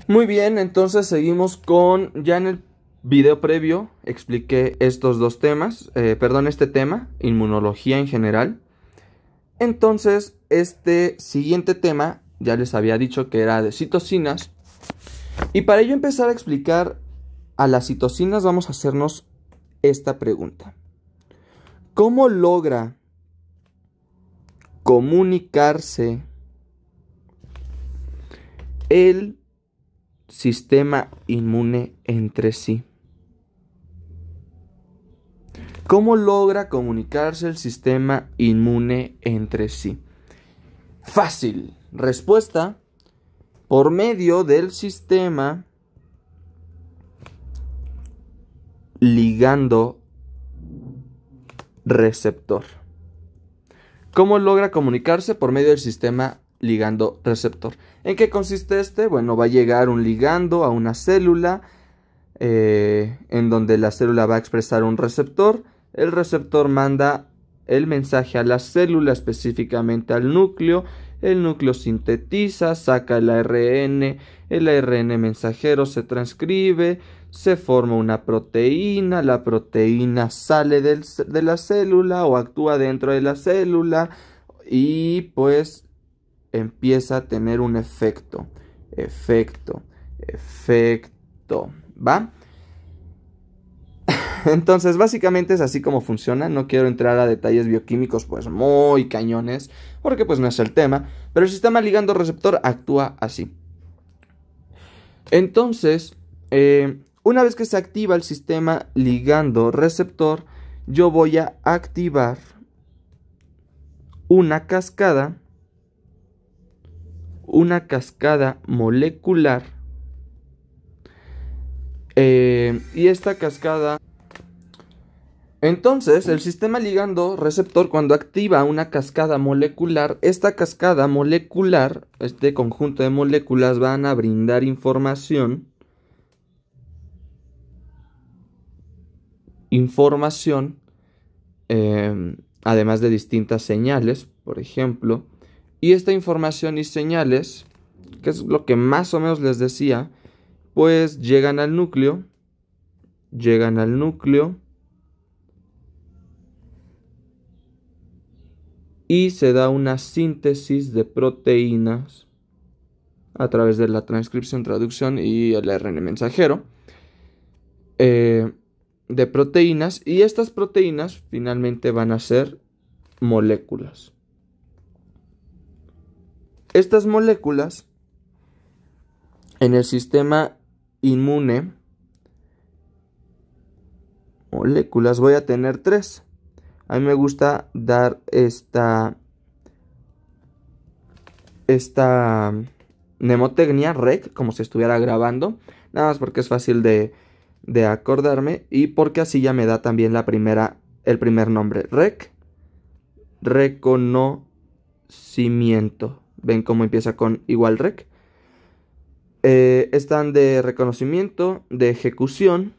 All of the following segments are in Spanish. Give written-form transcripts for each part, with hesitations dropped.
Muy bien, entonces seguimos con, ya en el video previo expliqué estos dos temas, este tema, inmunología en general. Entonces, este siguiente tema, ya les había dicho que era de citocinas. Y para ello empezar a explicar a las citocinas, vamos a hacernos esta pregunta. ¿Cómo logra comunicarse el sistema inmune entre sí? ¿Cómo logra comunicarse el sistema inmune entre sí? Fácil. Respuesta: por medio del sistema ligando receptor. ¿Cómo logra comunicarse? Por medio del sistema ligando receptor. ¿En qué consiste este? Bueno, va a llegar un ligando a una célula, en donde la célula va a expresar un receptor. El receptor manda el mensaje a la célula, específicamente al núcleo. El núcleo sintetiza, saca el ARN mensajero se transcribe, se forma una proteína, la proteína sale de la célula o actúa dentro de la célula y pues empieza a tener un efecto, ¿va? Entonces, básicamente es así como funciona. No quiero entrar a detalles bioquímicos pues muy cañones, porque pues no es el tema, pero el sistema ligando receptor actúa así. Entonces, una vez que se activa el sistema ligando receptor, yo voy a activar una cascada molecular, y esta cascada. Entonces, el sistema ligando receptor, cuando activa una cascada molecular, esta cascada molecular, este conjunto de moléculas van a brindar información, además de distintas señales, por ejemplo, y esta información y señales, que es lo que más o menos les decía, pues llegan al núcleo, y se da una síntesis de proteínas a través de la transcripción, traducción y el ARN mensajero, de proteínas, y estas proteínas finalmente van a ser moléculas. Estas moléculas en el sistema inmune, moléculas, voy a tener 3. A mí me gusta dar esta mnemotecnia REC, como si estuviera grabando, nada más porque es fácil de acordarme y porque así ya me da también el primer nombre. REC, reconocimiento. ¿Ven cómo empieza con igual REC? Están de reconocimiento, de ejecución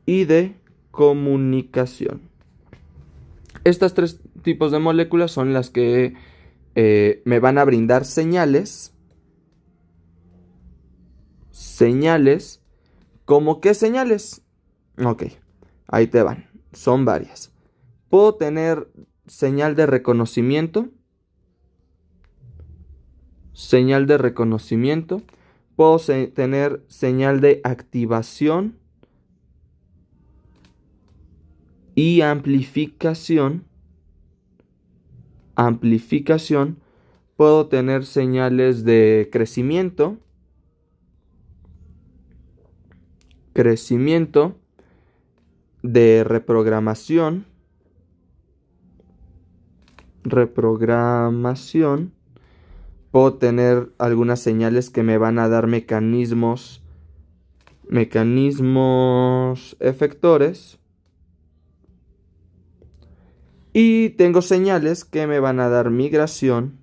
y de comunicación. Estas 3 tipos de moléculas son las que me van a brindar señales. ¿Cómo qué señales? Ok, ahí te van. Son varias. Puedo tener señal de reconocimiento. Puedo tener señal de activación y amplificación. Puedo tener señales de crecimiento, de reprogramación, puedo tener algunas señales que me van a dar mecanismos efectores, y tengo señales que me van a dar migración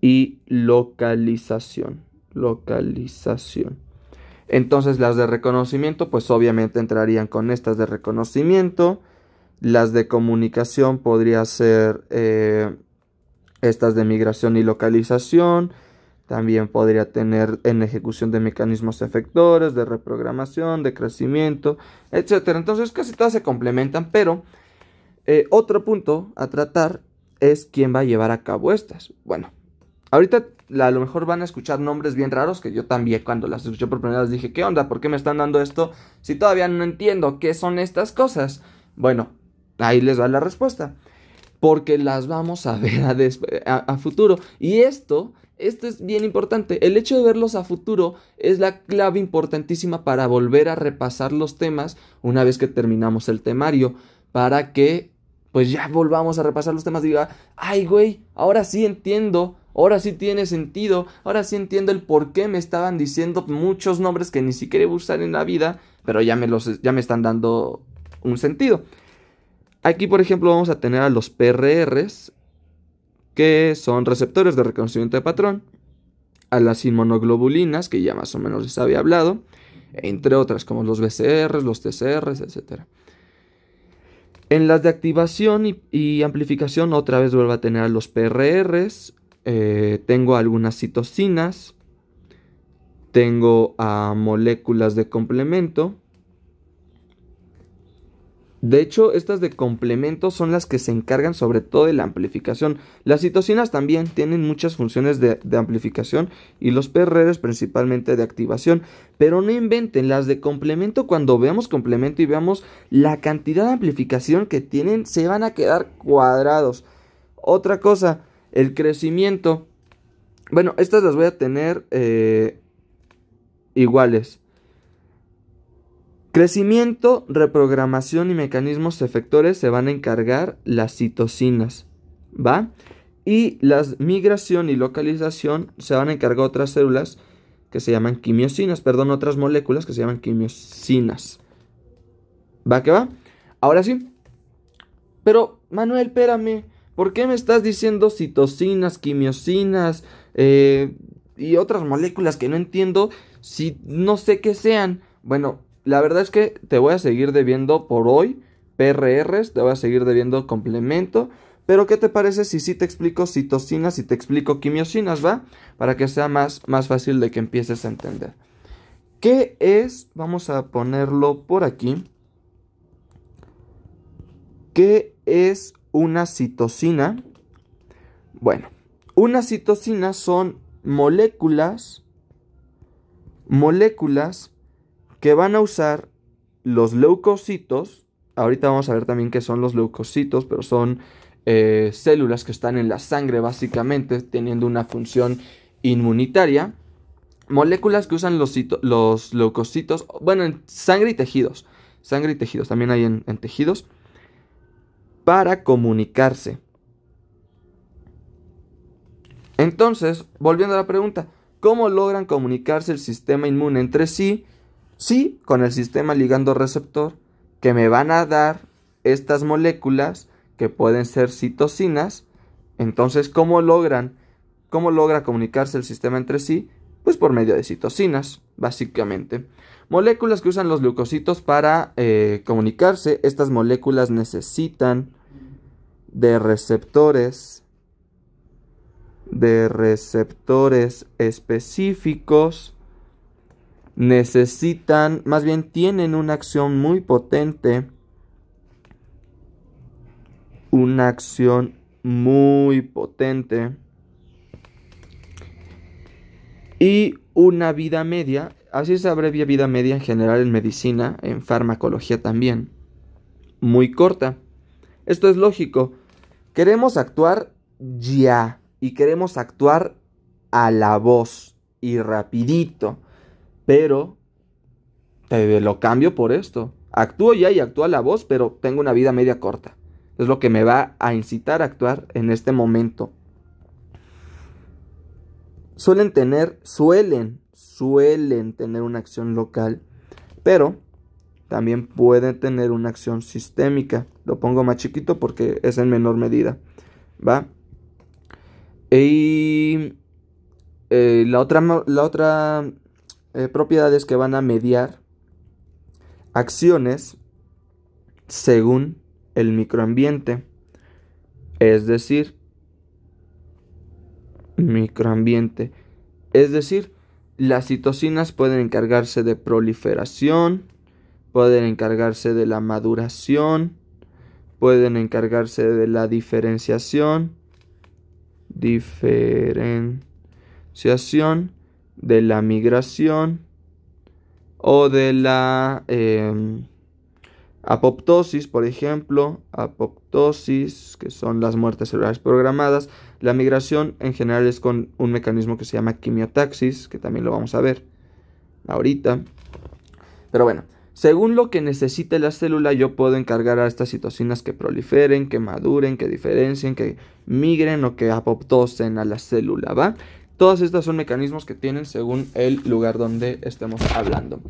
y localización. Entonces las de reconocimiento pues obviamente entrarían con estas de reconocimiento. Las de comunicación podría ser estas de migración y localización. También podría tener en ejecución de mecanismos efectores, de reprogramación, de crecimiento, etcétera. Entonces casi todas se complementan, pero otro punto a tratar es quién va a llevar a cabo estas. Bueno, ahorita a lo mejor van a escuchar nombres bien raros que yo también cuando las escuché por primera vez dije, ¿qué onda? ¿Por qué me están dando esto si todavía no entiendo qué son estas cosas? Bueno, ahí les va la respuesta. Porque las vamos a ver a futuro. Y esto es bien importante. El hecho de verlos a futuro es la clave importantísima para volver a repasar los temas una vez que terminamos el temario. Para que pues ya volvamos a repasar los temas y diga, ay güey, ahora sí entiendo, ahora sí tiene sentido, ahora sí entiendo el por qué me estaban diciendo muchos nombres que ni siquiera iba a usar en la vida, pero ya me están dando un sentido. Aquí, por ejemplo, vamos a tener a los PRRs, que son receptores de reconocimiento de patrón, a las inmunoglobulinas, que ya más o menos les había hablado, entre otras, como los BCRs, los TCRs, etc. En las de activación y amplificación, otra vez vuelvo a tener a los PRRs, tengo algunas citocinas, tengo a moléculas de complemento. De hecho, estas de complemento son las que se encargan sobre todo de la amplificación. Las citocinas también tienen muchas funciones de amplificación y los PRRs principalmente de activación. Pero no inventen, las de complemento, cuando veamos complemento y veamos la cantidad de amplificación que tienen, se van a quedar cuadrados. Otra cosa, el crecimiento. Bueno, estas las voy a tener iguales. Crecimiento, reprogramación y mecanismos efectores se van a encargar las citocinas, ¿va? Y las migración y localización se van a encargar otras células que se llaman quimiosinas, otras moléculas que se llaman quimiosinas. ¿Va que va? Ahora sí. Pero, Manuel, espérame, ¿por qué me estás diciendo citocinas, quimiosinas y otras moléculas que no entiendo si no sé qué sean? Bueno, la verdad es que te voy a seguir debiendo por hoy PRRs, te voy a seguir debiendo complemento, pero ¿qué te parece si sí te explico citocinas y te explico quimiosinas, va? Para que sea más fácil de que empieces a entender. ¿Qué es? Vamos a ponerlo por aquí. ¿Qué es una citocina? Bueno, una citocina son moléculas que van a usar los leucocitos. Ahorita vamos a ver también qué son los leucocitos, pero son células que están en la sangre básicamente, teniendo una función inmunitaria. Moléculas que usan los leucocitos, bueno, en sangre y tejidos. Sangre y tejidos, también hay en tejidos. Para comunicarse. Entonces, volviendo a la pregunta, ¿cómo logran comunicarse el sistema inmune entre sí? Sí, con el sistema ligando-receptor, que me van a dar estas moléculas que pueden ser citocinas. Entonces, ¿cómo logra comunicarse el sistema entre sí? Pues por medio de citocinas, básicamente. Moléculas que usan los leucocitos para comunicarse. Estas moléculas necesitan de receptores específicos. Tienen una acción muy potente. Y una vida media, así se abrevia vida media en general en medicina, en farmacología también, muy corta. Esto es lógico. Queremos actuar ya y queremos actuar a la voz y rapidito, pero te lo cambio por esto. Actúo ya y actúo a la voz, pero tengo una vida media corta. Es lo que me va a incitar a actuar en este momento. Suelen tener una acción local, pero también pueden tener una acción sistémica. Lo pongo más chiquito porque es en menor medida, ¿va? Y la otra propiedad es que van a mediar acciones según el microambiente. Es decir, microambiente. Es decir, las citocinas pueden encargarse de proliferación, pueden encargarse de la maduración, pueden encargarse de la diferenciación, de la migración o de la apoptosis, por ejemplo, apoptosis, que son las muertes celulares programadas. La migración en general es con un mecanismo que se llama quimiotaxis, que también lo vamos a ver ahorita. Pero bueno, según lo que necesite la célula, yo puedo encargar a estas citocinas que proliferen, que maduren, que diferencien, que migren o que apoptosen a la célula, ¿va? Todos estos son mecanismos que tienen según el lugar donde estemos hablando.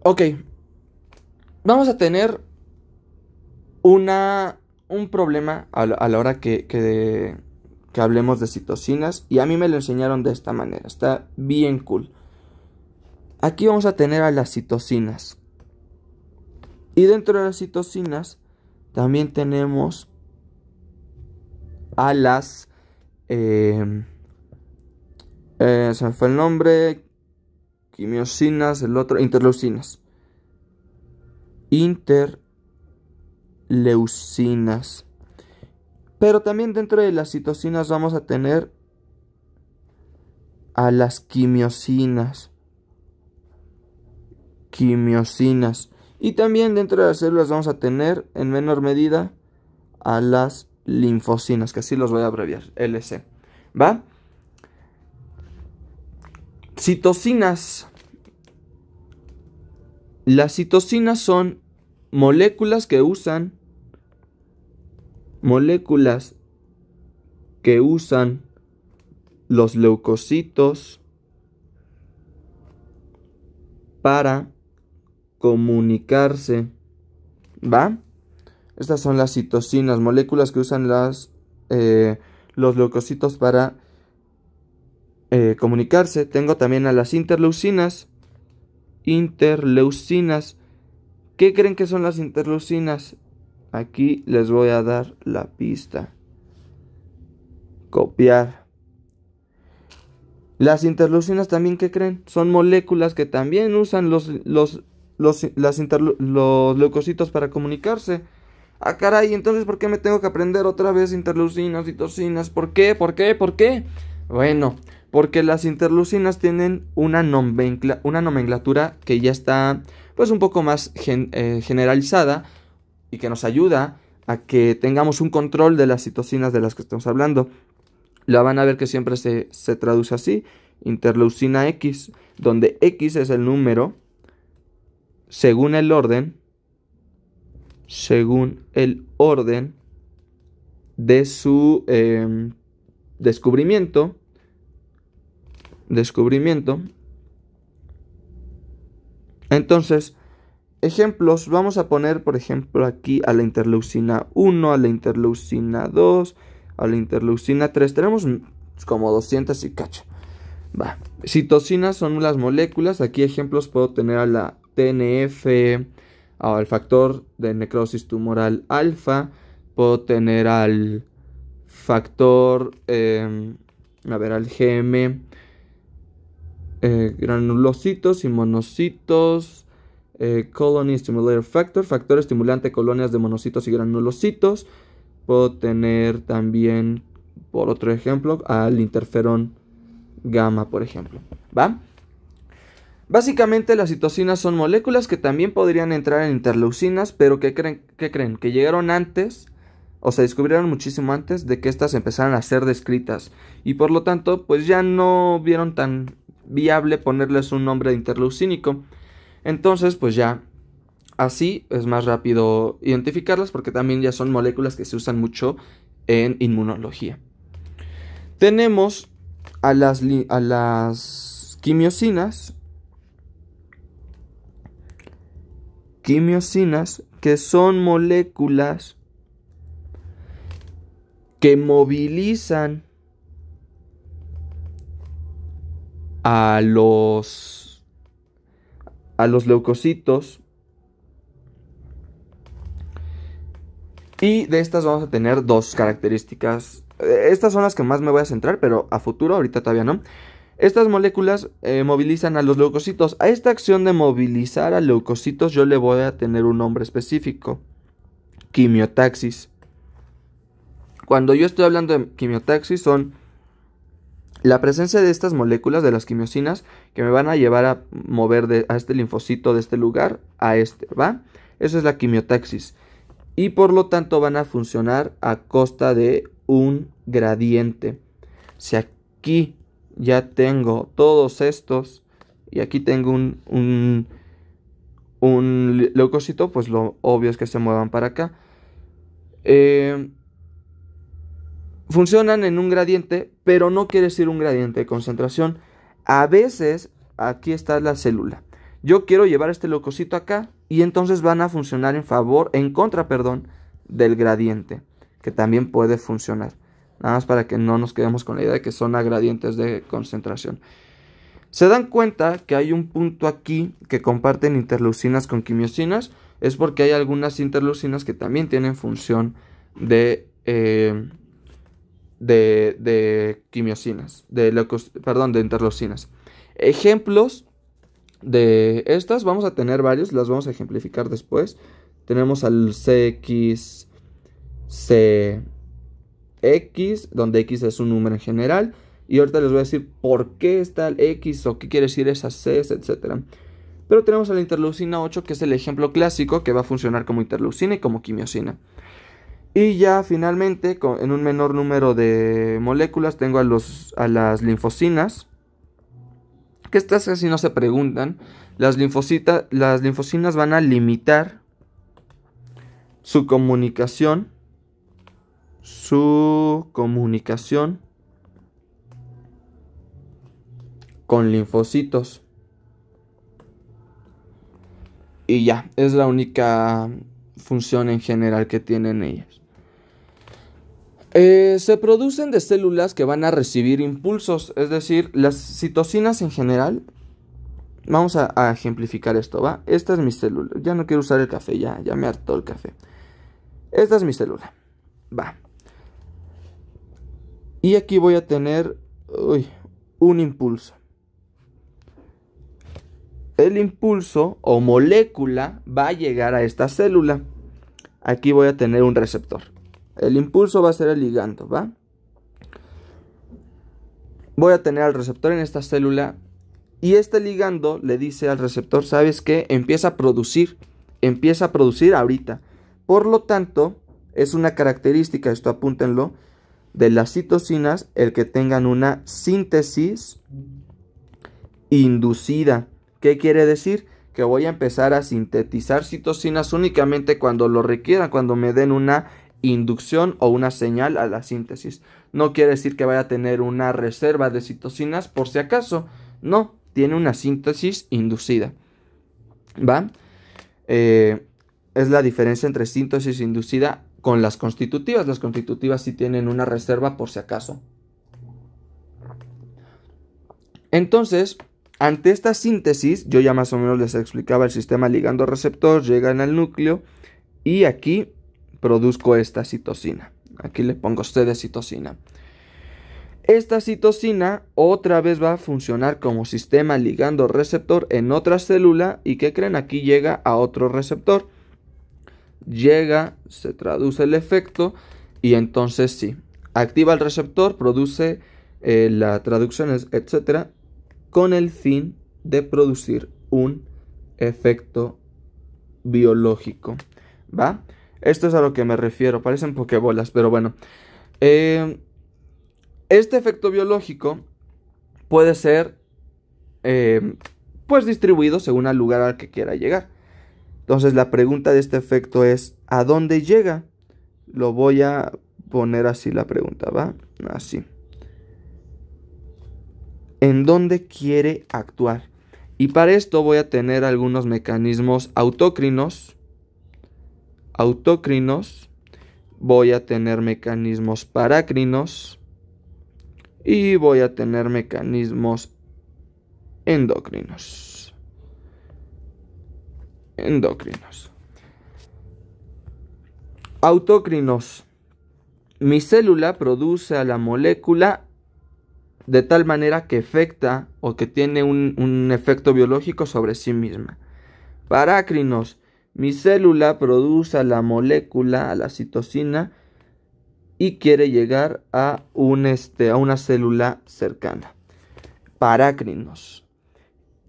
Ok, vamos a tener un problema a la hora que hablemos de citocinas, y a mí me lo enseñaron de esta manera, está bien cool. Aquí vamos a tener a las citocinas, y dentro de las citocinas también tenemos a las se me fue el nombre, quimiosinas, el otro, interleucinas. Pero también dentro de las citocinas vamos a tener a las quimiosinas. Y también dentro de las células vamos a tener en menor medida a las linfocinas, que así los voy a abreviar, LC. ¿Va? Citocinas. Las citocinas son moléculas que usan los leucocitos para comunicarse. ¿Va? Estas son las citocinas, moléculas que usan los leucocitos para comunicarse. Tengo también a las interleucinas. ¿Qué creen que son las interleucinas? Aquí les voy a dar la pista. Copiar. Las interleucinas también, ¿qué creen? Son moléculas que también usan los leucocitos para comunicarse. Ah, caray, entonces ¿por qué me tengo que aprender otra vez interleucinas, citocinas? ¿Por qué? Bueno, porque las interleucinas tienen una nomenclatura que ya está pues un poco más generalizada, y que nos ayuda a que tengamos un control de las citocinas de las que estamos hablando. La van a ver que siempre se traduce así: interleucina X, donde X es el número según el orden de su descubrimiento. Entonces, ejemplos, vamos a poner por ejemplo aquí a la interleucina 1, a la interleucina 2, a la interleucina 3. Tenemos como 200 y cacho. Va. Citocinas son las moléculas. Aquí ejemplos puedo tener a la TNF, al factor de necrosis tumoral alfa. Puedo tener al factor, al GM, granulocitos y monocitos, colony stimulator factor estimulante, colonias de monocitos y granulocitos. Puedo tener también, por otro ejemplo, al interferón gamma, por ejemplo. ¿Va? Básicamente las citocinas son moléculas que también podrían entrar en interleucinas, pero ¿qué creen? Que llegaron antes, o se descubrieron muchísimo antes de que estas empezaran a ser descritas, y por lo tanto pues ya no vieron tan viable ponerles un nombre interleucínico. Entonces pues ya así es más rápido identificarlas, porque también ya son moléculas que se usan mucho en inmunología. Tenemos a las quimiosinas, que son moléculas que movilizan a los leucocitos, y de estas vamos a tener dos características Estas son las que más me voy a centrar, pero a futuro, ahorita todavía no. Estas moléculas movilizan a los leucocitos. A esta acción de movilizar a leucocitos yo le voy a tener un nombre específico. Quimiotaxis. Cuando yo estoy hablando de quimiotaxis son la presencia de estas moléculas, de las quimiosinas, que me van a llevar a mover a este linfocito de este lugar a este, ¿va? Eso es la quimiotaxis. Y por lo tanto van a funcionar a costa de un gradiente. Si aquí ya tengo todos estos y aquí tengo un leucocito, pues lo obvio es que se muevan para acá. Funcionan en un gradiente, pero no quiere decir un gradiente de concentración. A veces, aquí está la célula. Yo quiero llevar este leucocito acá y entonces van a funcionar en contra, del gradiente, que también puede funcionar. Nada más para que no nos quedemos con la idea de que son a gradientes de concentración. Se dan cuenta que hay un punto aquí que comparten interleucinas con quimiosinas. Es porque hay algunas interleucinas que también tienen función de quimiosinas, de interleucinas. Ejemplos de estas, vamos a tener varios, las vamos a ejemplificar después. Tenemos al CX, donde X es un número en general. Y ahorita les voy a decir por qué está el X o qué quiere decir esas Cs, etc. Pero tenemos a la interleucina 8, que es el ejemplo clásico que va a funcionar como interleucina y como quimiosina. Y ya finalmente, en un menor número de moléculas, tengo a las linfocinas, que estas casi no se preguntan. Las linfocinas van a limitar su comunicación con linfocitos. Y ya, es la única función en general que tienen ellas. Se producen de células que van a recibir impulsos, es decir, las citocinas en general. Vamos a ejemplificar esto, ¿va? Esta es mi célula. Ya no quiero usar el café, ya me hartó el café. Esta es mi célula, va. Y aquí voy a tener un impulso. El impulso o molécula va a llegar a esta célula. Aquí voy a tener un receptor. El impulso va a ser el ligando, ¿va? Voy a tener al receptor en esta célula y este ligando le dice al receptor, ¿sabes qué? Empieza a producir ahorita. Por lo tanto, es una característica, esto apúntenlo, de las citocinas el que tengan una síntesis inducida. ¿Qué quiere decir? Que voy a empezar a sintetizar citocinas únicamente cuando lo requieran, cuando me den una inducción o una señal a la síntesis. No quiere decir que vaya a tener una reserva de citocinas por si acaso. No, tiene una síntesis inducida. ¿Va? Es la diferencia entre síntesis inducida con las constitutivas. Las constitutivas sí tienen una reserva por si acaso. Entonces, ante esta síntesis, yo ya más o menos les explicaba el sistema ligando-receptor, llegan al núcleo y aquí produzco esta citocina. Aquí le pongo C de citocina. Esta citocina otra vez va a funcionar como sistema ligando-receptor en otra célula. ¿Y qué creen? Aquí llega a otro receptor. Llega, se traduce el efecto y entonces sí, activa el receptor, produce la traducción, etc., con el fin de producir un efecto biológico. ¿Va? Esto es a lo que me refiero, parecen pokebolas, pero bueno. Este efecto biológico puede ser pues distribuido según el lugar al que quiera llegar. Entonces la pregunta de este efecto es ¿a dónde llega? Lo voy a poner así la pregunta, ¿va? Así. ¿En dónde quiere actuar? Y para esto voy a tener algunos mecanismos autócrinos. Voy a tener mecanismos parácrinos y voy a tener mecanismos endocrinos. Autócrinos. mi célula produce a la molécula de tal manera que afecta o que tiene un efecto biológico sobre sí misma. Parácrinos, mi célula produce a la molécula, a la citosina, y quiere llegar a una célula cercana. Parácrinos.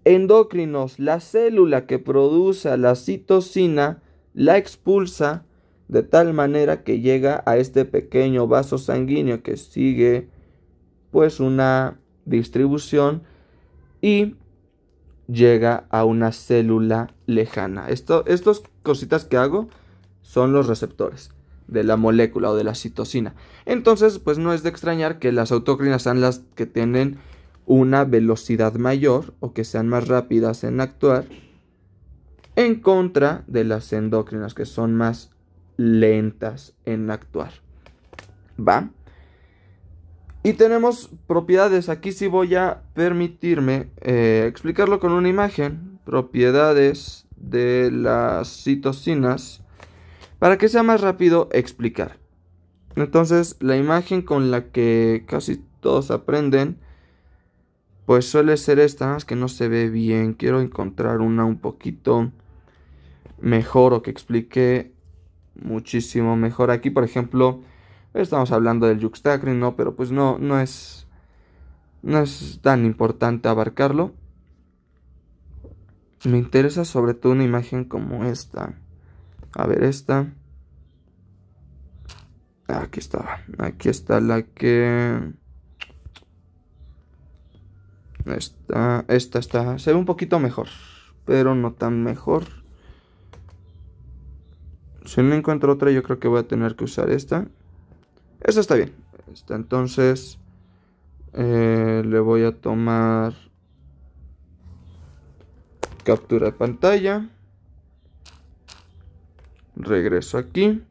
Endócrinos, la célula que produce a la citosina la expulsa de tal manera que llega a este pequeño vaso sanguíneo que sigue pues una distribución y llega a una célula lejana. Estas cositas que hago son los receptores de la molécula o de la citosina. Entonces, pues no es de extrañar que las autocrinas sean las que tienen una velocidad mayor o que sean más rápidas en actuar en contra de las endocrinas que son más lentas en actuar. ¿Va? Y tenemos propiedades. Aquí sí voy a permitirme explicarlo con una imagen. Propiedades de las citosinas para que sea más rápido explicar. Entonces, la imagen con la que casi todos aprenden pues suele ser esta, más que no se ve bien. Quiero encontrar una un poquito mejor o que explique muchísimo mejor. Aquí, por ejemplo, estamos hablando del yuxtacrin, ¿no? Pero pues no es tan importante abarcarlo. Me interesa sobre todo una imagen como esta. A ver, esta. Aquí estaba. Aquí está la que... Esta está. Se ve un poquito mejor, pero no tan mejor. Si no encuentro otra, yo creo que voy a tener que usar esta. Esta está bien. Entonces, le voy a tomar captura de pantalla. Regreso aquí.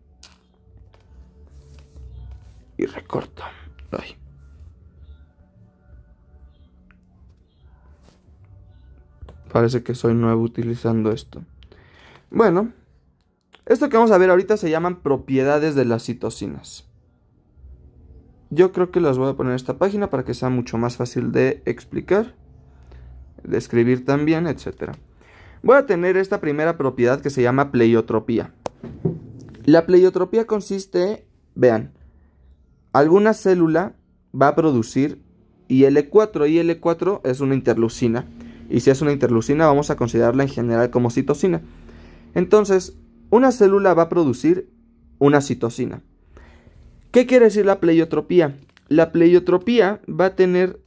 Y recorto. Ay. Parece que soy nuevo utilizando esto. Bueno, esto que vamos a ver ahorita se llaman propiedades de las citosinas. Yo creo que las voy a poner en esta página para que sea mucho más fácil de explicar, de escribir también, etc. Voy a tener esta primera propiedad que se llama pleiotropía. La pleiotropía consiste, vean, alguna célula va a producir IL-4. IL-4 es una interleucina. Y si es una interleucina, vamos a considerarla en general como citosina. Entonces, una célula va a producir una citosina. ¿Qué quiere decir la pleiotropía? La pleiotropía va a tener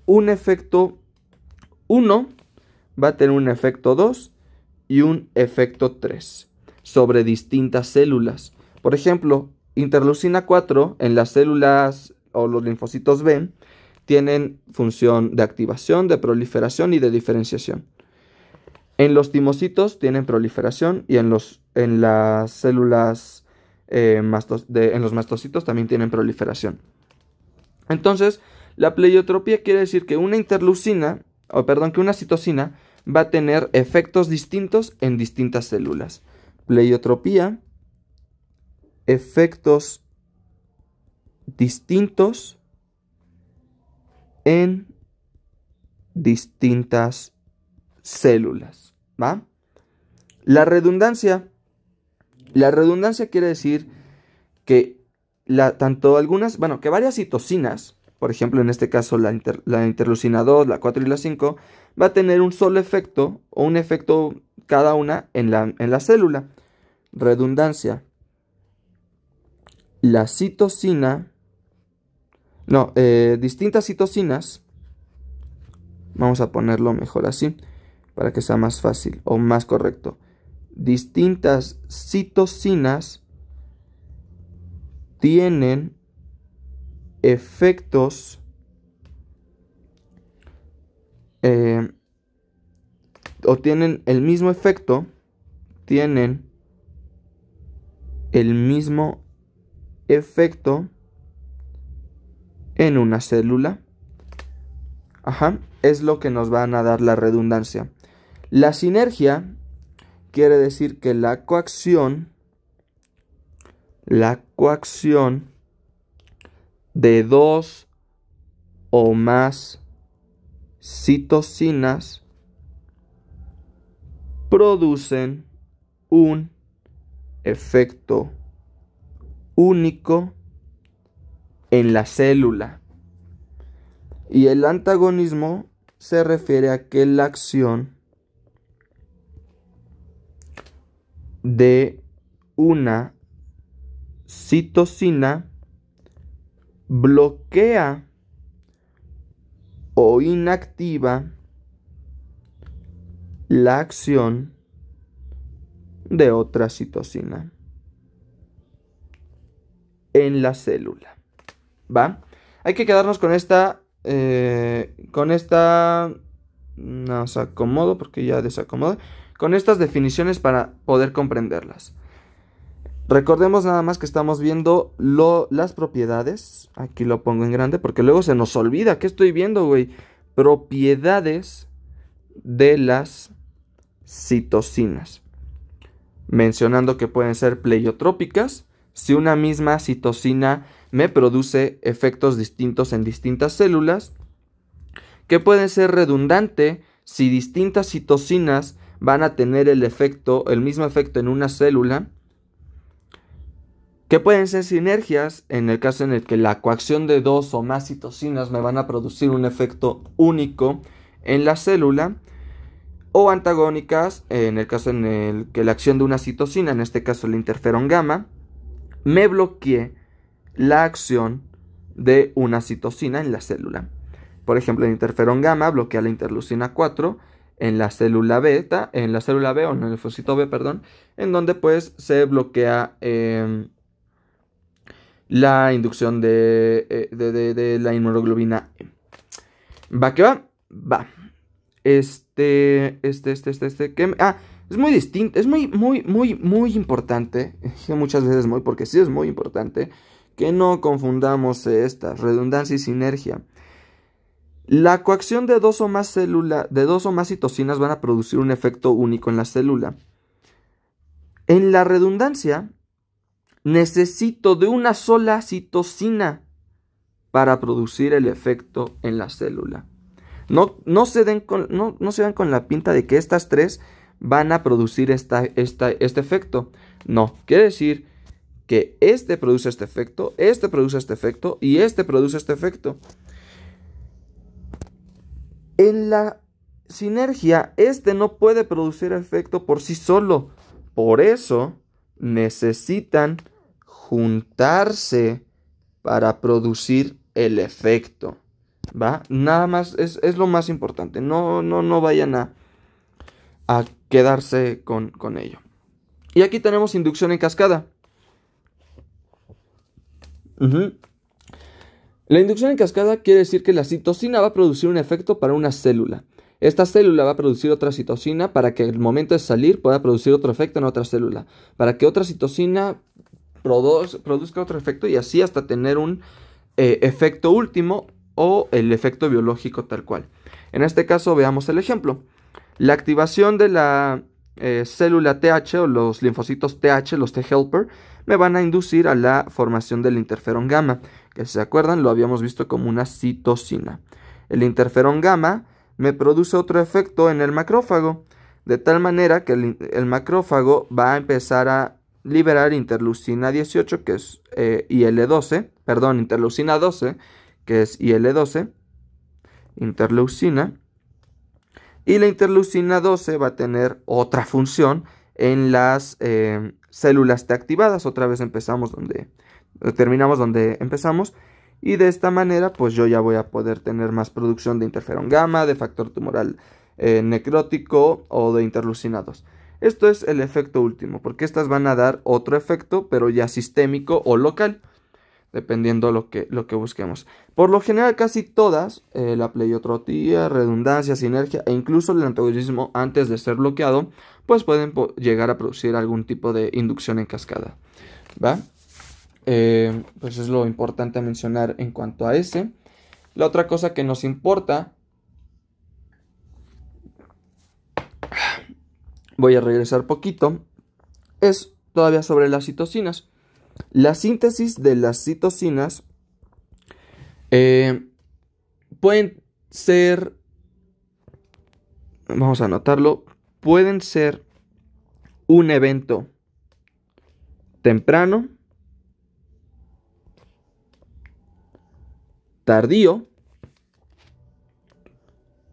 un efecto 1, va a tener un efecto 2 y un efecto 3 sobre distintas células. Por ejemplo, interleucina 4 en las células o los linfocitos B tienen función de activación, de proliferación y de diferenciación. En los timocitos tienen proliferación y en las células en los mastocitos también tienen proliferación. Entonces, la pleiotropía quiere decir que una citosina va a tener efectos distintos en distintas células. Pleiotropía, efectos distintos en distintas células, ¿va? La redundancia quiere decir que que varias citosinas, por ejemplo en este caso la interleucina 2, la 4 y la 5, va a tener un solo efecto o un efecto cada una en la célula. Redundancia. La citosina, distintas citosinas, vamos a ponerlo mejor así, para que sea más fácil o más correcto. Distintas citosinas tienen efectos o tienen el mismo efecto, en una célula. Es lo que nos van a dar la redundancia. La sinergia quiere decir que la coacción de dos o más citocinas producen un efecto único en la célula. Y el antagonismo se refiere a que la acción de una citocina bloquea o inactiva la acción de otra citocina en la célula. ¿Va? Hay que quedarnos con esta. No se acomodo porque ya desacomodo. Con estas definiciones para poder comprenderlas. Recordemos nada más que estamos viendo las propiedades. Aquí lo pongo en grande porque luego se nos olvida. ¿Qué estoy viendo, güey? Propiedades de las citocinas. Mencionando que pueden ser pleiotrópicas. Si una misma citocina me produce efectos distintos en distintas células. Que pueden ser redundante si distintas citocinas van a tener el mismo efecto en una célula. Que pueden ser sinergias en el caso en el que la coacción de dos o más citocinas me van a producir un efecto único en la célula. O antagónicas en el caso en el que la acción de una citocina, en este caso el interferón gamma, me bloquee la acción de una citocina en la célula. Por ejemplo, el interferón gamma bloquea la interleucina 4 en la célula beta, o en el linfocito B, perdón, en donde pues se bloquea la inducción de la inmunoglobina E. ¿Va que va? Va. Es muy distinto, es muy importante, muchas veces porque sí es muy importante, que no confundamos estas, redundancia y sinergia. La coacción de dos o más citocinas van a producir un efecto único en la célula. En la redundancia, necesito de una sola citocina para producir el efecto en la célula. No se den con la pinta de que estas tres van a producir este efecto. No, quiere decir que este produce este efecto, este produce este efecto y este produce este efecto. En la sinergia, este no puede producir efecto por sí solo. Por eso necesitan juntarse para producir el efecto. ¿Va? Nada más, es lo más importante. No vayan a quedarse con ello. Y aquí tenemos inducción en cascada. La inducción en cascada quiere decir que la citocina va a producir un efecto para una célula. Esta célula va a producir otra citocina para que al momento de salir pueda producir otro efecto en otra célula. Para que otra citocina produzca otro efecto y así hasta tener un efecto último o el efecto biológico tal cual. En este caso veamos el ejemplo. La activación de la célula TH o los linfocitos TH, los T-helper, me van a inducir a la formación del interferón gamma, que si se acuerdan lo habíamos visto como una citocina. El interferón gamma me produce otro efecto en el macrófago, de tal manera que el macrófago va a empezar a liberar interleucina 18, que es IL-12, perdón, interleucina 12, que es IL-12, interleucina, y la interleucina 12 va a tener otra función en las células T activadas. Otra vez terminamos donde empezamos, y de esta manera pues yo ya voy a poder tener más producción de interferón gamma, de factor tumoral necrótico o de interleucina 2. Esto es el efecto último, porque estas van a dar otro efecto, pero ya sistémico o local, dependiendo lo que busquemos. Por lo general, casi todas, la pleiotropía, redundancia, sinergia e incluso el antagonismo antes de ser bloqueado, pues pueden llegar a producir algún tipo de inducción en cascada. ¿Va? Pues es lo importante a mencionar en cuanto a ese. La otra cosa que nos importa, voy a regresar poquito, es todavía sobre las citocinas. La síntesis de las citocinas Pueden ser, vamos a anotarlo, pueden ser un evento temprano, tardío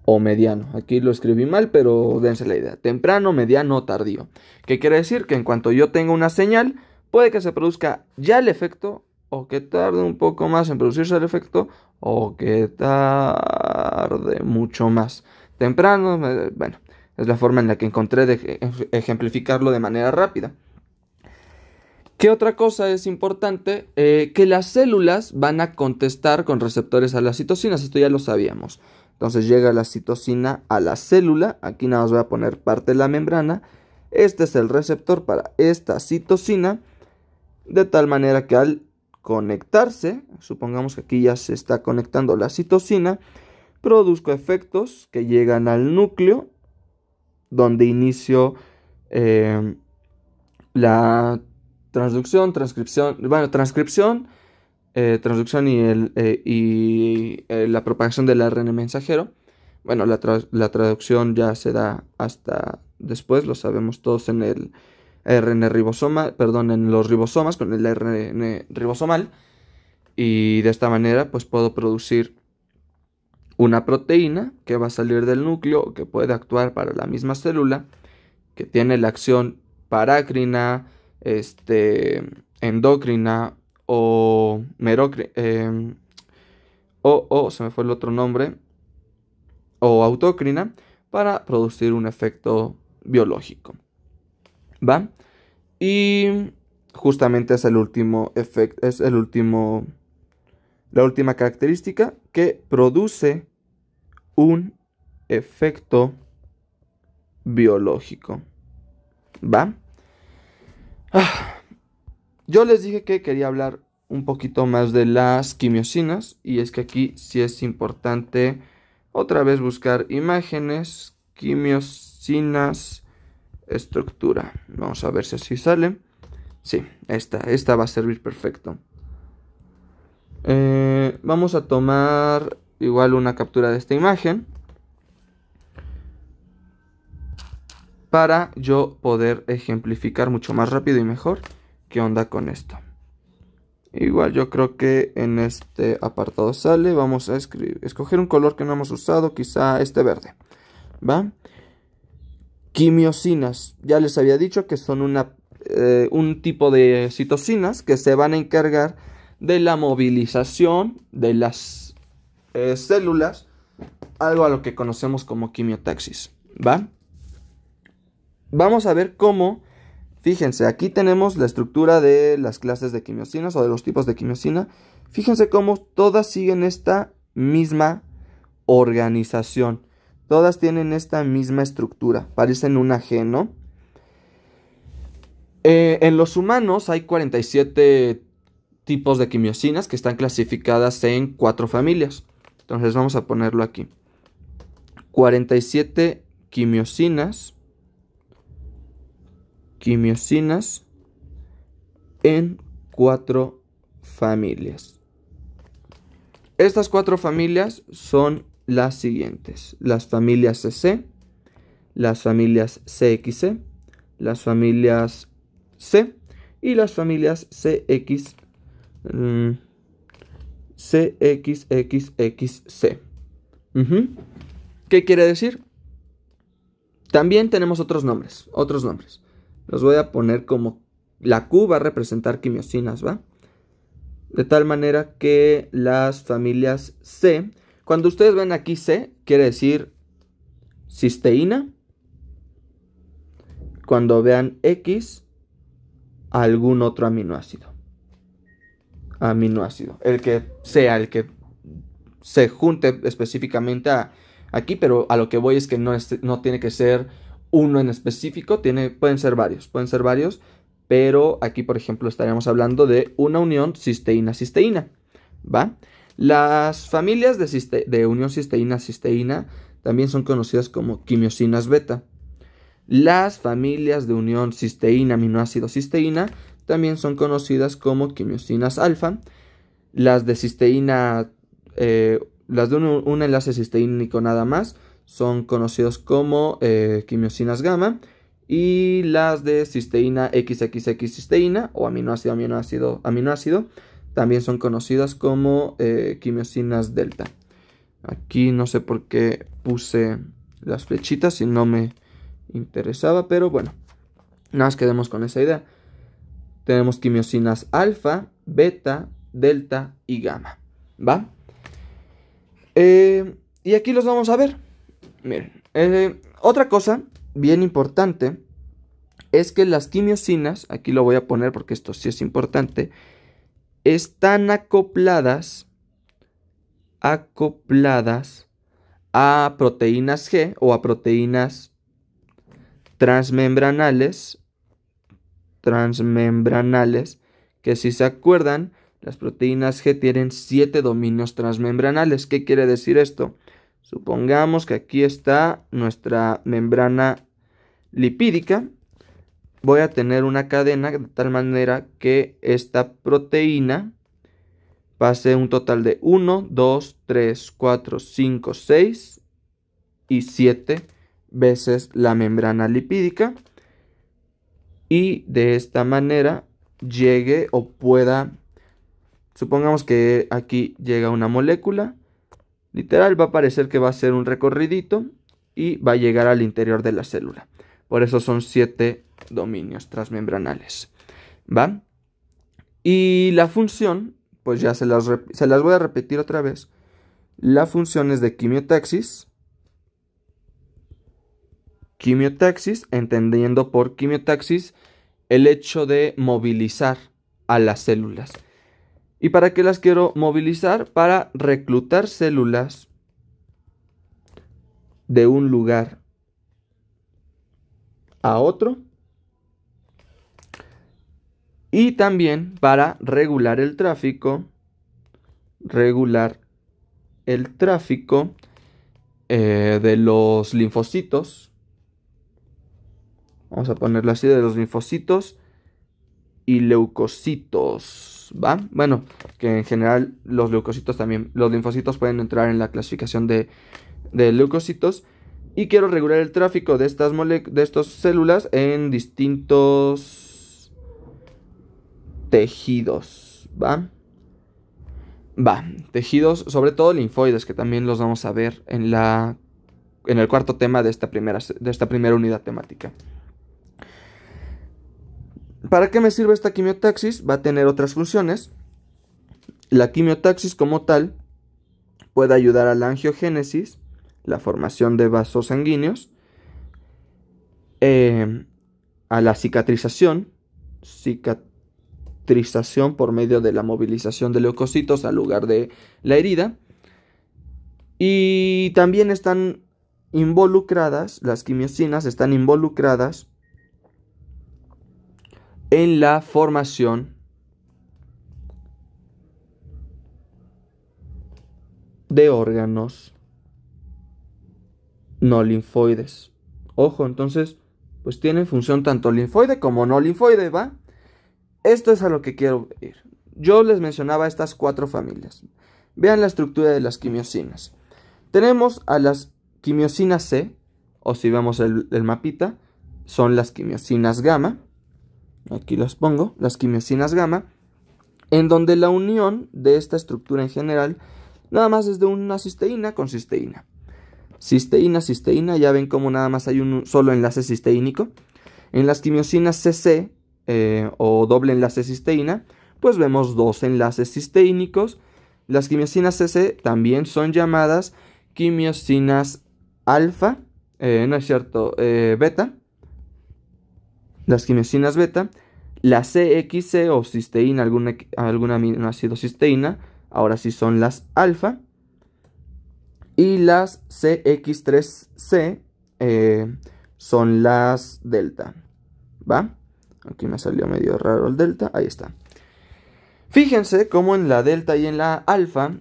o mediano. Aquí lo escribí mal, pero dense la idea. Temprano, mediano o tardío. ¿Qué quiere decir? Que en cuanto yo tenga una señal, puede que se produzca ya el efecto, o que tarde un poco más en producirse el efecto, o que tarde mucho más. Temprano, bueno, es la forma en la que encontré de ejemplificarlo de manera rápida. ¿Qué otra cosa es importante? Que las células van a contestar con receptores a las citocinas. Esto ya lo sabíamos. Entonces llega la citocina a la célula. Aquí nada más voy a poner parte de la membrana. Este es el receptor para esta citocina. De tal manera que al conectarse, supongamos que aquí ya se está conectando la citocina, produzco efectos que llegan al núcleo, donde inicio la transducción, transcripción y la propagación del ARN mensajero. Bueno, la traducción ya se da hasta después, lo sabemos todos en el ARN ribosoma, perdón, en los ribosomas con el ARN ribosomal. Y de esta manera pues puedo producir una proteína que va a salir del núcleo, que puede actuar para la misma célula, que tiene la acción parácrina, endocrina o se me fue el otro nombre, o autócrina, para producir un efecto biológico. ¿Va? Y justamente es el último efecto, la última característica que produce un efecto biológico. ¿Va? Yo les dije que quería hablar un poquito más de las quimiosinas, y es que aquí sí es importante otra vez buscar imágenes. Quimiosinas, estructura. Vamos a ver si así sale. Sí, esta va a servir perfecto. Vamos a tomar igual una captura de esta imagen para yo poder ejemplificar mucho más rápido y mejor qué onda con esto. Igual yo creo que en este apartado sale. Vamos a escoger un color que no hemos usado, quizá este verde. ¿Va? Quimiosinas. Ya les había dicho que son un tipo de citocinas que se van a encargar de la movilización de las células, algo a lo que conocemos como quimiotaxis. ¿Va? Vamos a ver cómo. Fíjense, aquí tenemos la estructura de las clases de quimiosinas o de los tipos de quimiosina. Fíjense cómo todas siguen esta misma organización. Todas tienen esta misma estructura. Parecen una G, ¿no? En los humanos hay 47 tipos de quimiosinas que están clasificadas en 4 familias. Entonces vamos a ponerlo aquí. 47 quimiosinas en 4 familias. Estas 4 familias son las siguientes: las familias CC, las familias CXC, las familias C y las familias CXXXC. ¿Qué quiere decir? También tenemos otros nombres. Los voy a poner como la Q va a representar quimiosinas, ¿va? De tal manera que las familias C, cuando ustedes ven aquí C, quiere decir cisteína. Cuando vean X, algún otro aminoácido. El que sea, el que se junte específicamente aquí, pero a lo que voy es que no tiene que ser uno en específico, pueden ser varios, pero aquí, por ejemplo, estaríamos hablando de una unión cisteína-cisteína, ¿va? Las familias de unión cisteína-cisteína también son conocidas como quimiosinas beta. Las familias de unión cisteína, aminoácido cisteína, también son conocidas como quimiosinas alfa. Las de cisteína las de un enlace cisteínico nada más son conocidos como quimiosinas gamma, y las de cisteína XXX cisteína o aminoácido también son conocidas como quimiosinas delta. Aquí no sé por qué puse las flechitas si no me interesaba, pero bueno, nada más quedemos con esa idea. Tenemos quimiosinas alfa, beta, delta y gamma, ¿va? Y aquí los vamos a ver. Miren, otra cosa bien importante es que las quimiosinas, aquí lo voy a poner porque esto sí es importante, están acopladas a proteínas G o a proteínas transmembranales, que si se acuerdan, las proteínas G tienen 7 dominios transmembranales. ¿Qué quiere decir esto? Supongamos que aquí está nuestra membrana lipídica. Voy a tener una cadena de tal manera que esta proteína pase un total de 1, 2, 3, 4, 5, 6 y 7 veces la membrana lipídica. Y de esta manera llegue o pueda, supongamos que aquí llega una molécula, literal va a parecer que va a ser un recorridito y va a llegar al interior de la célula. Por eso son 7 dominios transmembranales, ¿va? Y la función, pues ya se las voy a repetir otra vez. La función es de quimiotaxis, entendiendo por quimiotaxis el hecho de movilizar a las células. ¿Y para qué las quiero movilizar? Para reclutar células de un lugar a otro, y también para regular el tráfico de los linfocitos. Vamos a ponerlo así, de los linfocitos y leucocitos, ¿va? Bueno, que en general los leucocitos también, los linfocitos pueden entrar en la clasificación de leucocitos. Y quiero regular el tráfico de estas células en distintos tejidos, ¿va? Tejidos, sobre todo linfoides, que también los vamos a ver en el cuarto tema de esta primera unidad temática. ¿Para qué me sirve esta quimiotaxis? Va a tener otras funciones. La quimiotaxis como tal puede ayudar a la angiogénesis, la formación de vasos sanguíneos, a la cicatrización por medio de la movilización de leucocitos al lugar de la herida. Y también están involucradas, las quimiosinas están involucradas en la formación de órganos no linfoides. Ojo, entonces, pues tienen función tanto linfoide como no linfoide, ¿va? Esto es a lo que quiero ir. Yo les mencionaba estas 4 familias. Vean la estructura de las quimiosinas. Tenemos a las quimiosinas C, o si vemos el mapita, son las quimiosinas gamma. Aquí las pongo, las quimiosinas gamma, en donde la unión de esta estructura en general nada más es de una cisteína con cisteína. Cisteína, ya ven como nada más hay un solo enlace cisteínico. En las quimiosinas CC o doble enlace cisteína, pues vemos 2 enlaces cisteínicos. Las quimiosinas CC también son llamadas quimiosinas alfa, beta. Las quimiosinas beta, la CXC o cisteína, algún aminoácido cisteína, ahora sí son las alfa. Y las CX3C son las delta, ¿va? Aquí me salió medio raro el delta, ahí está. Fíjense cómo en la delta y en la alfa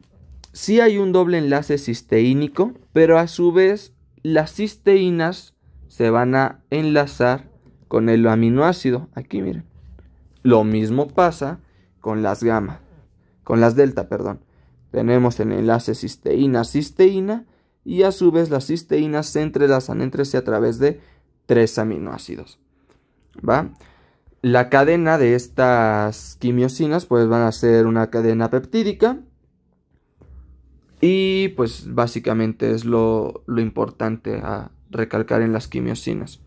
sí hay un doble enlace cisteínico, pero a su vez las cisteínas se van a enlazar con el aminoácido. Aquí miren. Lo mismo pasa con las delta, perdón. Tenemos el enlace cisteína-cisteína y a su vez las cisteínas se entrelazan entre sí a través de 3 aminoácidos. ¿Va? La cadena de estas quimiosinas pues van a ser una cadena peptídica y pues básicamente es lo importante a recalcar en las quimiosinas.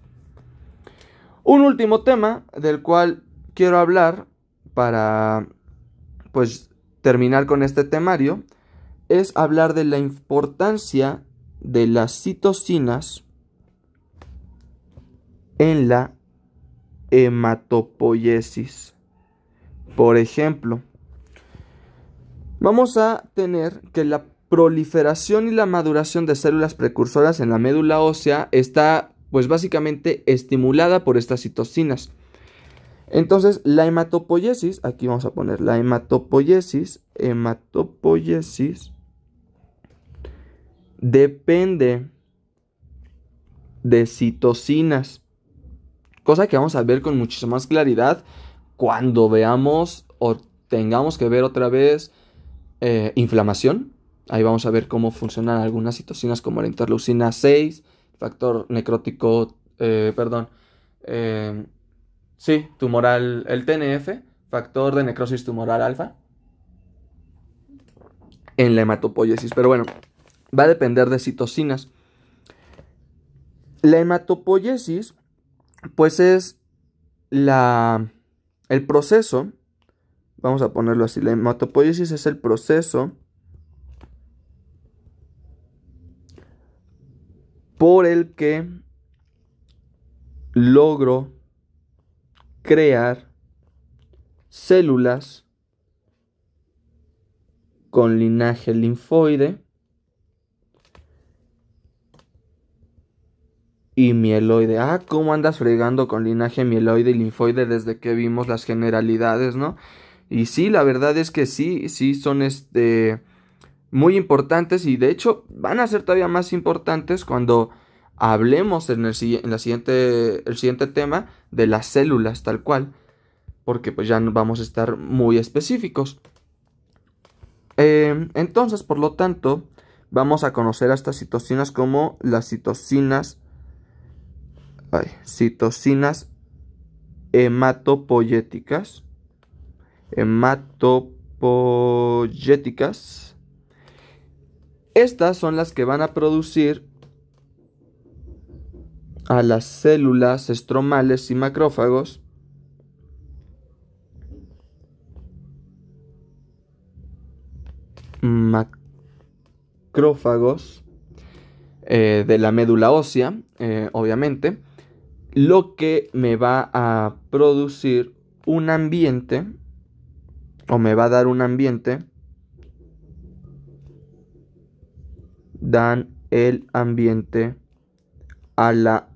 Un último tema del cual quiero hablar para pues terminar con este temario es hablar de la importancia de las citocinas en la hematopoiesis. Por ejemplo, vamos a tener que la proliferación y la maduración de células precursoras en la médula ósea está pues básicamente estimulada por estas citocinas. Entonces la hematopoiesis, aquí vamos a poner la hematopoiesis depende de citocinas, cosa que vamos a ver con muchísima más claridad cuando veamos o tengamos que ver otra vez inflamación. Ahí vamos a ver cómo funcionan algunas citocinas como la interleucina 6, factor necrótico, tumoral, el TNF, factor de necrosis tumoral alfa, en la hematopoiesis. Pero bueno, va a depender de citocinas. La hematopoiesis, pues es el proceso, vamos a ponerlo así, la hematopoiesis es el proceso por el que logro crear células con linaje linfoide y mieloide. ¿Cómo andas fregando con linaje mieloide y linfoide desde que vimos las generalidades, no? Y sí, la verdad es que sí son muy importantes y de hecho van a ser todavía más importantes cuando hablemos en el siguiente tema de las células tal cual, porque pues ya vamos a estar muy específicos. Entonces, por lo tanto, vamos a conocer a estas citocinas como las citocinas hematopoyéticas. Estas son las que van a producir a las células estromales y macrófagos de la médula ósea, obviamente, lo que me va a producir un ambiente, o me va a dar un ambiente, dan el ambiente a la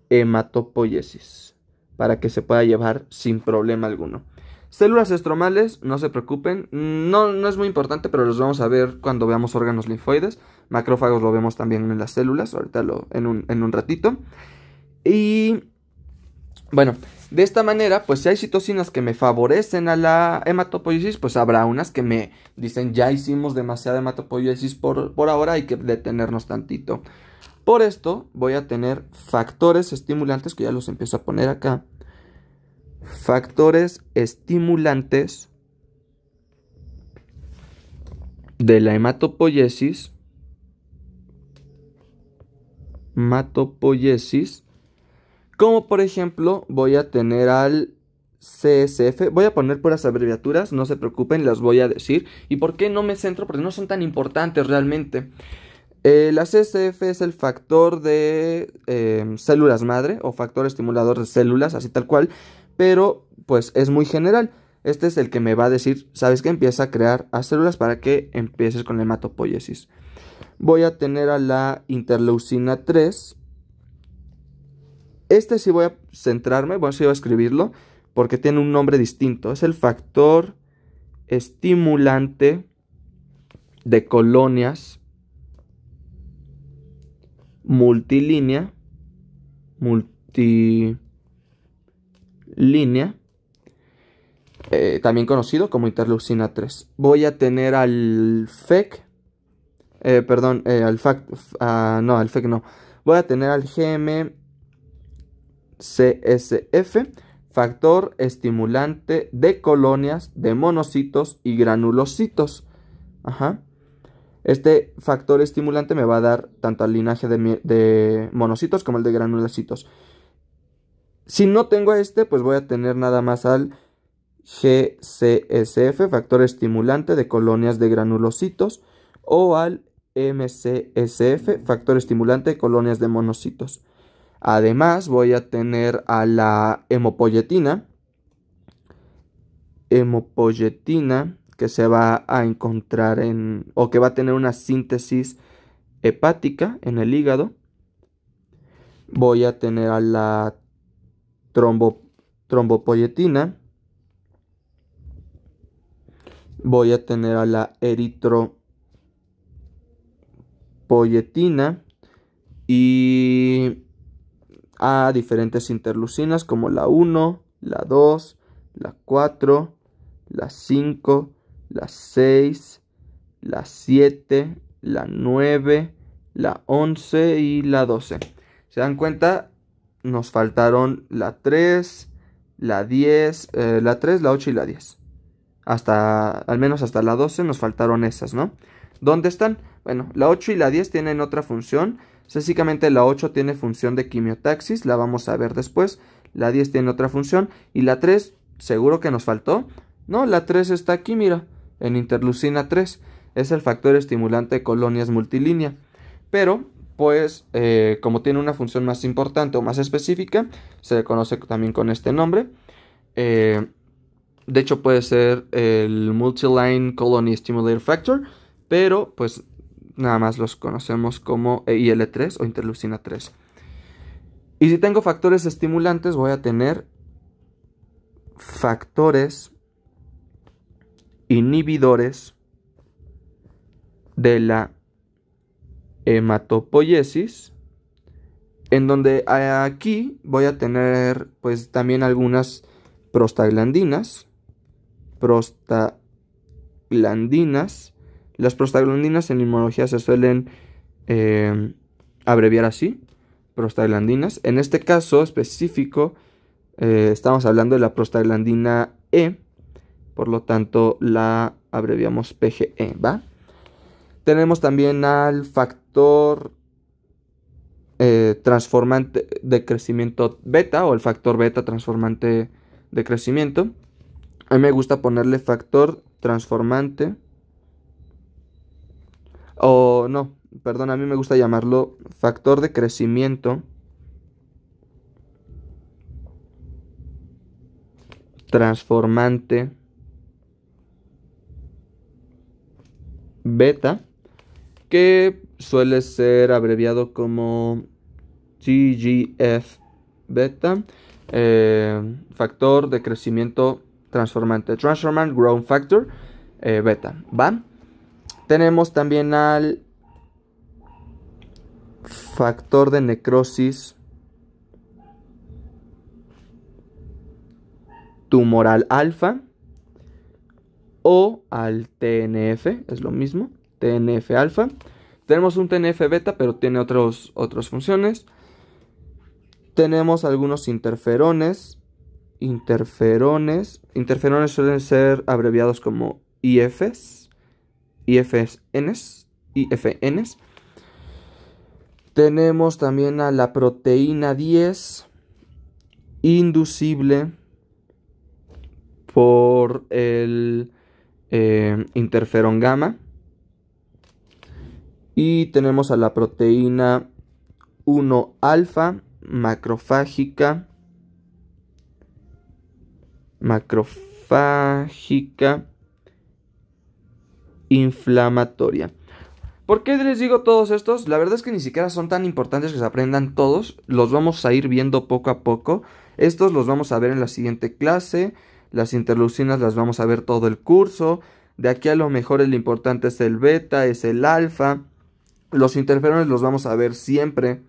hematopoiesis, para que se pueda llevar sin problema alguno. Células estromales, no se preocupen, no es muy importante, pero los vamos a ver cuando veamos órganos linfoides. Macrófagos lo vemos también en las células, ahorita en un ratito. Y bueno, de esta manera, pues si hay citocinas que me favorecen a la hematopoiesis, pues habrá unas que me dicen ya hicimos demasiada hematopoiesis por ahora, hay que detenernos tantito. Por esto voy a tener factores estimulantes, que ya los empiezo a poner acá. Factores estimulantes de la hematopoiesis. Como por ejemplo voy a tener al CSF. Voy a poner puras abreviaturas, no se preocupen, las voy a decir. ¿Y por qué no me centro? Porque no son tan importantes realmente. La CSF es el factor de células madre o factor estimulador de células, así tal cual, pero pues es muy general. Este es el que me va a decir, ¿sabes qué? Empieza a crear a células para que empieces con la hematopoiesis. Voy a tener a la interleucina 3. Este sí voy a centrarme, sí voy a escribirlo, porque tiene un nombre distinto. Es el factor estimulante de colonias multilínea, también conocido como interleucina 3. Voy a tener al FEC, perdón, al FAC, no, al FEC no. Voy a tener al GM-CSF, factor estimulante de colonias de monocitos y granulocitos. Ajá. Este factor estimulante me va a dar tanto al linaje de monocitos como el de granulocitos. Si no tengo este, pues voy a tener nada más al GCSF, factor estimulante de colonias de granulocitos, o al MCSF, factor estimulante de colonias de monocitos. Además, voy a tener a la hemopoyetina, que se va a encontrar o que va a tener una síntesis hepática en el hígado. Voy a tener a la trombopoyetina. Voy a tener a la eritropoyetina y a diferentes interleucinas como la 1, la 2, la 4, la 5, la 6, la 7, la 9, la 11 y la 12. ¿Se dan cuenta? Nos faltaron la 3, la 10, la 3, la 8 y la 10. Al menos hasta la 12 nos faltaron esas, ¿no? ¿Dónde están? Bueno, la 8 y la 10 tienen otra función. Básicamente la 8 tiene función de quimiotaxis, la vamos a ver después. La 10 tiene otra función. Y la 3, ¿seguro que nos faltó? No, la 3 está aquí, mira, en interleucina 3. Es el factor estimulante de colonias multilínea. Pero, pues, como tiene una función más importante o más específica, se le conoce también con este nombre. De hecho, puede ser el Multiline Colony Stimulator Factor, pero pues nada más los conocemos como IL-3 o interleucina 3. Y si tengo factores estimulantes, voy a tener factores inhibidores de la hematopoiesis, en donde aquí voy a tener pues también algunas prostaglandinas. Las prostaglandinas en inmunología se suelen abreviar así, prostaglandinas. En este caso específico estamos hablando de la prostaglandina E, por lo tanto la abreviamos PGE, ¿va? Tenemos también al factor transformante de crecimiento beta, o el factor beta transformante de crecimiento. A mí me gusta ponerle factor transformante. O no, perdón, a mí me gusta llamarlo factor de crecimiento transformante beta, que suele ser abreviado como TGF beta, factor de crecimiento transformante, Transformant Growth Factor beta, ¿va? Tenemos también al factor de necrosis tumoral alfa, o al TNF, es lo mismo, TNF alfa. Tenemos un TNF beta, pero tiene otras funciones. Tenemos algunos interferones. Interferones suelen ser abreviados como IFs, IFNs. Tenemos también a la proteína 10, inducible por el interferón gamma. Y tenemos a la proteína 1 alfa, macrofágica inflamatoria. ¿Por qué les digo todos estos? La verdad es que ni siquiera son tan importantes que se aprendan todos. Los vamos a ir viendo poco a poco. Estos los vamos a ver en la siguiente clase. Las interleucinas las vamos a ver todo el curso. De aquí a lo mejor el importante es el beta, es el alfa. Los interferones los vamos a ver siempre.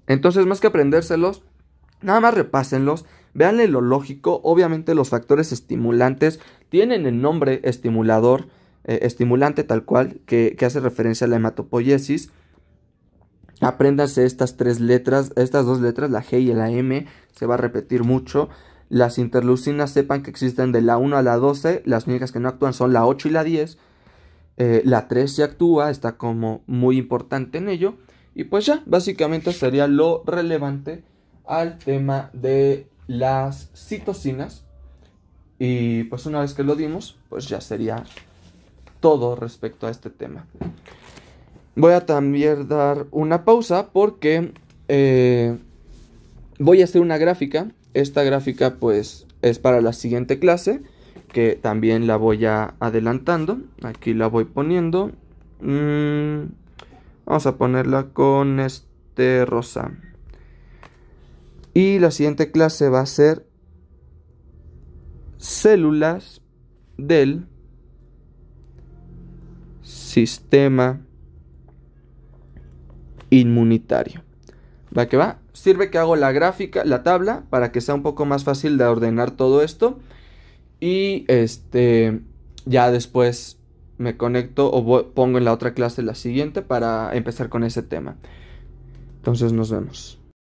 Entonces, más que aprendérselos, nada más repásenlos. Véanle lo lógico. Obviamente los factores estimulantes tienen el nombre estimulador, estimulante tal cual, que hace referencia a la hematopoiesis. Apréndanse estas dos letras, la G y la M, se va a repetir mucho. Las interleucinas, sepan que existen de la 1 a la 12, las únicas que no actúan son la 8 y la 10. La 3 sí actúa, está como muy importante en ello. Y pues ya, básicamente sería lo relevante al tema de las citocinas. Y pues una vez que lo dimos, pues ya sería todo respecto a este tema. Voy a también dar una pausa porque voy a hacer una gráfica. Esta gráfica pues es para la siguiente clase, que también la voy a adelantando. Aquí la voy poniendo. Vamos a ponerla con este rosa. Y la siguiente clase va a ser células del sistema inmunitario. Va que va. Sirve que hago la gráfica, la tabla, para que sea un poco más fácil de ordenar todo esto. Y ya después me conecto o pongo en la otra clase la siguiente para empezar con ese tema. Entonces nos vemos.